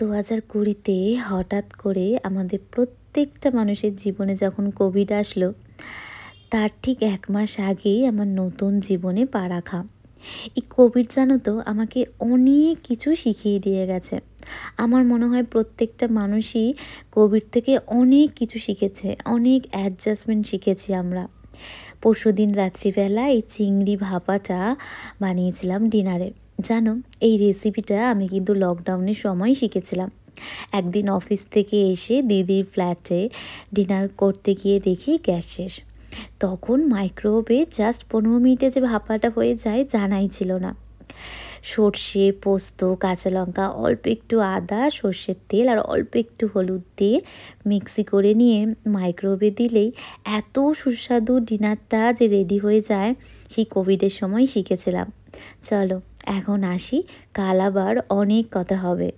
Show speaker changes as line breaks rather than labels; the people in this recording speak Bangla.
2020-তে হঠাৎ করে আমাদের প্রত্যেকটা মানুষের জীবনে যখন কোভিড আসলো, তার ঠিক ১ মাস আগেই আমার নতুন জীবনে পা রাখা। এই কোভিড জানো তো আমাকে অনেক কিছু শিখিয়ে দিয়ে গেছে। আমার মনে হয় প্রত্যেকটা মানুষই কোভিড থেকে অনেক কিছু শিখেছে, অনেক অ্যাডজাস্টমেন্ট শিখেছি আমরা। পরশুদিন রাত্রিবেলা এই চিংড়ি ভাপাটা বানিয়েছিলাম ডিনারে। জানো, এই রেসিপিটা আমি কিন্তু লকডাউনের সময় শিখেছিলাম। একদিন অফিস থেকে এসে দিদির ফ্ল্যাটে ডিনার করতে গিয়ে দেখি গ্যাস শেষ। তখন মাইক্রোওয়েভে জাস্ট ১৫ মিনিটে যে ভাপাটা হয়ে যায় জানাই ছিল না। সর্ষে, পোস্ত, কাঁচা লঙ্কা, অল্প একটু আদা, সর্ষের তেল আর অল্প একটু হলুদ দিয়ে মিক্সি করে নিয়ে মাইক্রোওয়েভে দিলেই এত সুস্বাদু ডিনারটা যে রেডি হয়ে যায়, সেই কোভিডের সময় শিখেছিলাম। চলো এখন আসি, কাল আবার অনেক কথা হবে।